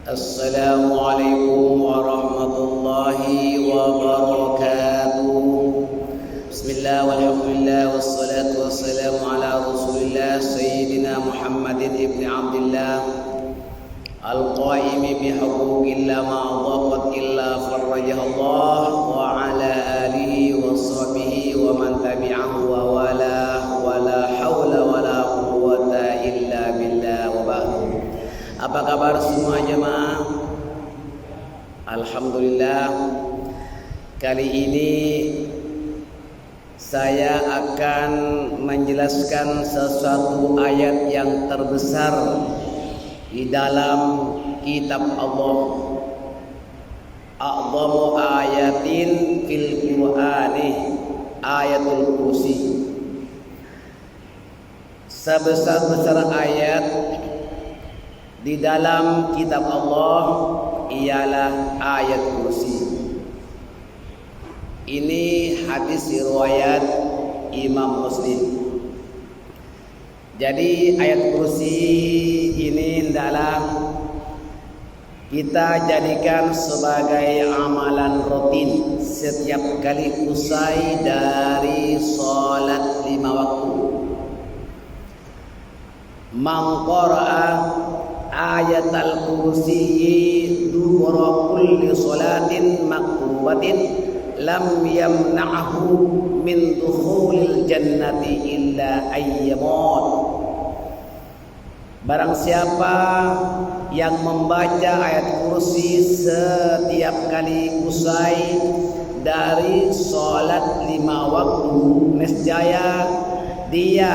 Assalamualaikum warahmatullahi wabarakatuh. Bismillah walhamdulillah wassalatu wassalamu ala rasulillah Sayyidina Muhammadin ibn Abdillah Al-qaimi bihuquqillah ma'adhaqat illa farrajahallah wa ala alihi wa sahbihi wa man tabi'ahu wa wala hawla wa la quwwata illa billah wa ba'du. Apa kabar semua jemaah? Alhamdulillah, kali ini saya akan menjelaskan sesuatu ayat yang terbesar di dalam kitab Allah. A'dhamu ayatin fil Qur'ani ayatul kursi. Sebesar-besar ayat di dalam kitab Allah ialah ayat kursi. Ini hadis riwayat Imam Muslim. Jadi ayat kursi ini hendaklah kita jadikan sebagai amalan rutin setiap kali usai dari salat 5 waktu. Man qara'a ayat al-kursi dubura kulli salatin makrubatin lam yamna'hu min dukhulil jannati illa ayyamut. Barang siapa yang membaca ayat kursi setiap kali usai dari salat 5 waktu, nescaya dia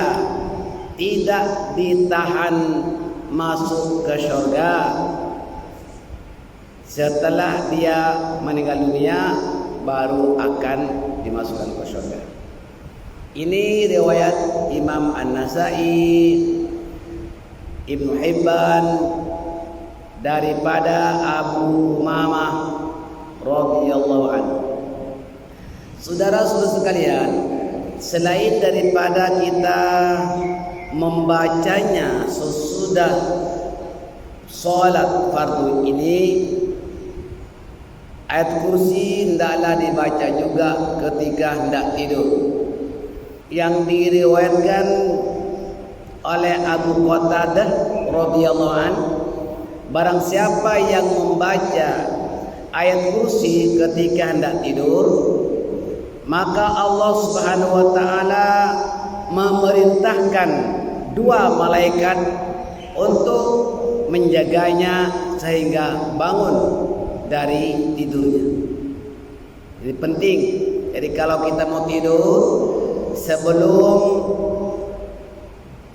tidak ditahan masuk ke syurga. Setelah dia meninggal dunia baru akan dimasukkan ke syurga. Ini riwayat Imam An-Nasai, Ibnu Hibban daripada Abu Umamah radhiyallahu anhu. Saudara-saudara sekalian, selain daripada kita membacanya sesudah salat fardu ini, ayat kursi hendaklah dibaca juga ketika hendak tidur. Yang diriwayatkan oleh Abu Qatadah radhiyallahu anhu, barang siapa yang membaca ayat kursi ketika hendak tidur, maka Allah Subhanahu wa taala memerintahkan 2 malaikat untuk menjaganya sehingga bangun dari tidurnya. Jadi penting. Jadi kalau kita mau tidur, sebelum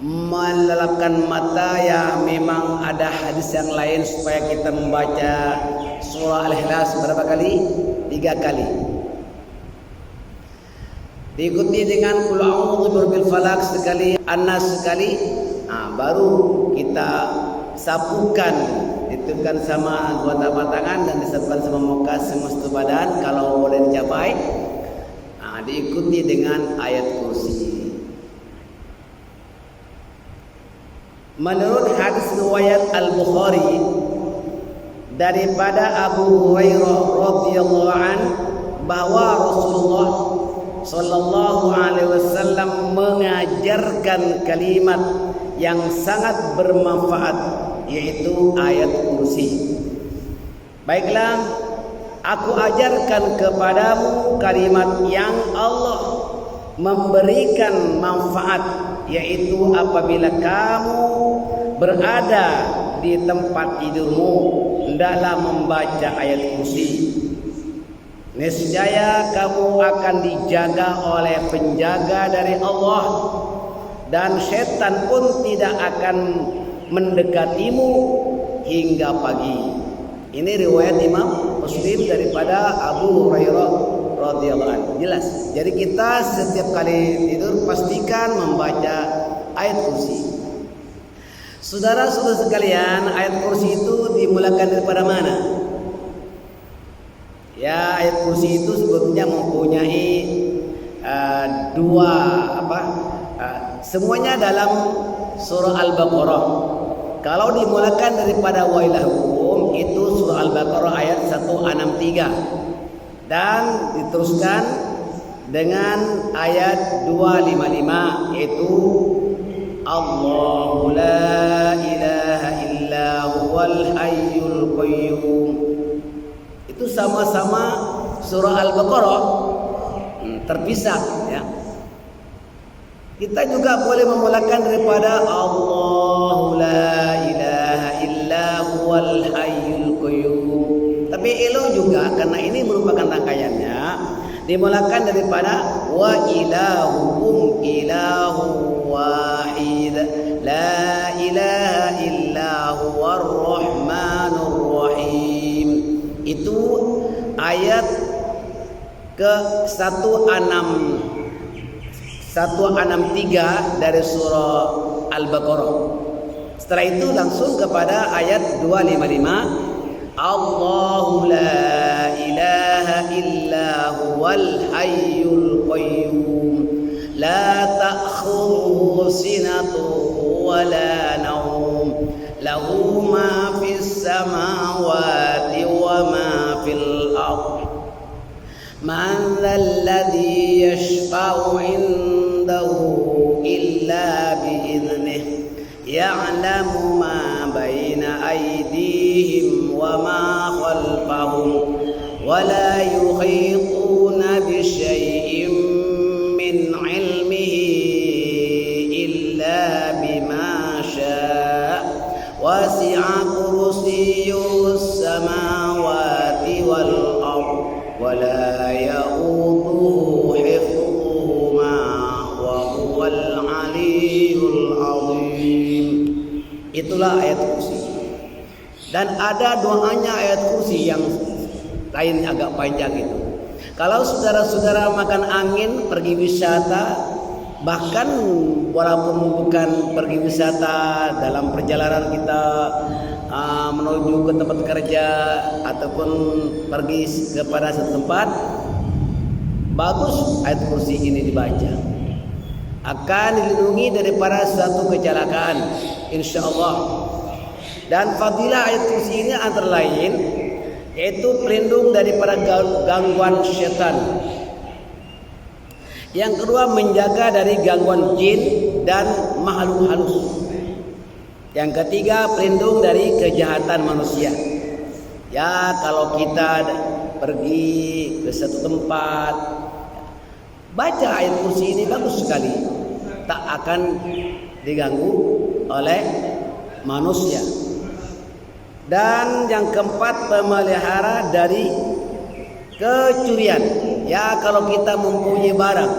melelapkan mata, ya memang ada hadis yang lain supaya kita membaca surah Al-Ikhlas berapa kali? 3 kali. Diikuti dengan qul a'udzu birabbil falaq sekali, An-Nas sekali. Baru kita sapukan, ditukan sama anggota tangan dan disapukan sama muka semesta badan kalau boleh dicapai. Diikuti dengan ayat kursi. Menurut hadis riwayat Al-Bukhari daripada Abu Hurairah radhiyallahu anhu bahwa Rasulullah sallallahu alaihi wasallam mengajarkan kalimat yang sangat bermanfaat, yaitu ayat kursi. Baiklah, aku ajarkan kepadamu kalimat yang Allah memberikan manfaat, yaitu apabila kamu berada di tempat tidurmu, hendaklah membaca ayat kursi. Nescaya kamu akan dijaga oleh penjaga dari Allah, dan setan pun tidak akan mendekatimu hingga pagi. Ini riwayat Imam Muslim daripada Abu Hurairah radhiyallahu anhu. Jelas. Jadi kita setiap kali tidur pastikan membaca ayat kursi. Saudara-saudara sekalian, ayat kursi itu dimulakan daripada mana? Ya, ayat kursi itu sebetulnya mempunyai semuanya dalam surah Al-Baqarah. Kalau dimulakan daripada wailahukum itu surah Al-Baqarah ayat 163 dan diteruskan dengan ayat 255 yaitu Allahu la ilaha illa huwal hayyul qayyum. Itu sama-sama surah Al-Baqarah terpisah ya. Kita juga boleh memulakan daripada Allahu la ilaha illa huwal hayyul qayyum. Tapi elok juga karena ini merupakan rangkaiannya dimulakan daripada wa ilahukum ilahu wahid la ilaha illa huwar rahmanur rahim. Itu ayat ke 163 dari surah Al-Baqarah. Setelah itu langsung kepada ayat 255 Allahu la ilaha illa huwal hayyul qayyum la ta'khudhuhu sinatun wa la nawm lahu ma fis samawati wa ma fil ardh man dhal ladzi yashfa'u 'indahu illa bi'idhnihi ya'lamu ma baina aydihim wa ma khalfahum wa la yuhituna bi syai'in min 'ilmihi illa bima syaa wasi'a kursiyyus samawati wal ardh wa la ya'uduhu hifdhuhuma wa huwal 'aliyyul 'azim. Itulah ayat kursi. Dan ada doanya ayat kursi yang lain agak panjang itu. Kalau saudara-saudara makan angin, pergi wisata, bahkan walaupun bukan pergi wisata dalam perjalanan kita menuju ke tempat kerja ataupun pergi kepada satu tempat, bagus ayat kursi ini dibaca. Akan dilindungi daripada suatu kecelakaan insyaallah. Dan fadilah ayat kursi ini antara lain yaitu pelindung daripada gangguan syaitan. Yang kedua menjaga dari gangguan jin dan makhluk halus. Yang ketiga pelindung dari kejahatan manusia. Ya, kalau kita pergi ke satu tempat, baca ayat kursi ini bagus sekali. Tak akan diganggu oleh manusia. Dan yang keempat pemelihara dari kecurian. Ya, kalau kita mempunyai barang,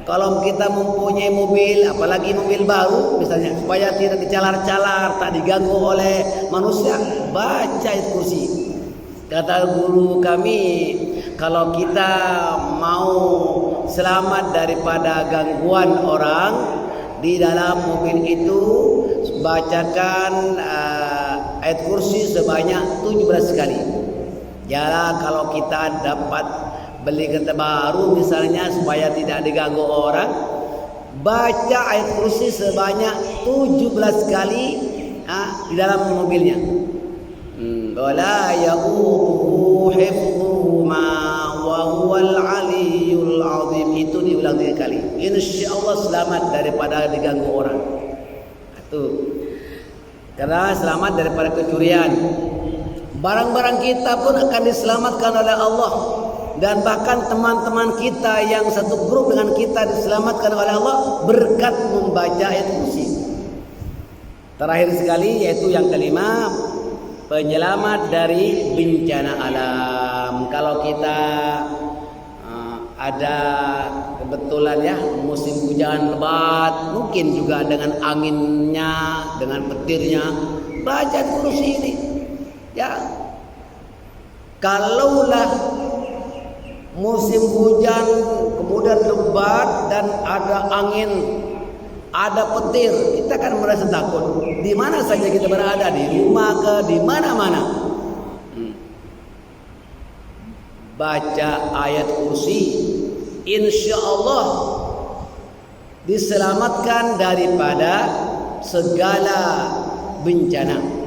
kalau kita mempunyai mobil, apalagi mobil baru misalnya, supaya tidak dicalar-calar, tak diganggu oleh manusia, baca ayat kursi. Kata guru kami, kalau kita mau selamat daripada gangguan orang di dalam mobil itu, bacakan ayat kursi sebanyak 17 kali. Ya, kalau kita dapat beli kereta baru misalnya supaya tidak diganggu orang, baca ayat kursi sebanyak 17 kali di dalam mobilnya. Wala ya'uduhu hifdhuhuma wa huwal 'aliyyul 'azim. Itu diulang 3 kali. Insyaallah selamat daripada diganggu orang. Itu karena selamat daripada kecurian. Barang-barang kita pun akan diselamatkan oleh Allah. Dan bahkan teman-teman kita yang satu grup dengan kita diselamatkan oleh Allah berkat membaca ayat kursi. Terakhir sekali yaitu yang kelima, penyelamat dari bencana alam. Kalau kita ada kebetulan ya musim hujan lebat, mungkin juga dengan anginnya, dengan petirnya, baca kursi ini. Ya, kalaulah musim hujan kemudian lebat dan ada angin, ada petir, kita akan merasa takut. Di mana saja kita berada, di rumah ke di mana-mana. Baca ayat kursi, insyaallah diselamatkan daripada segala bencana.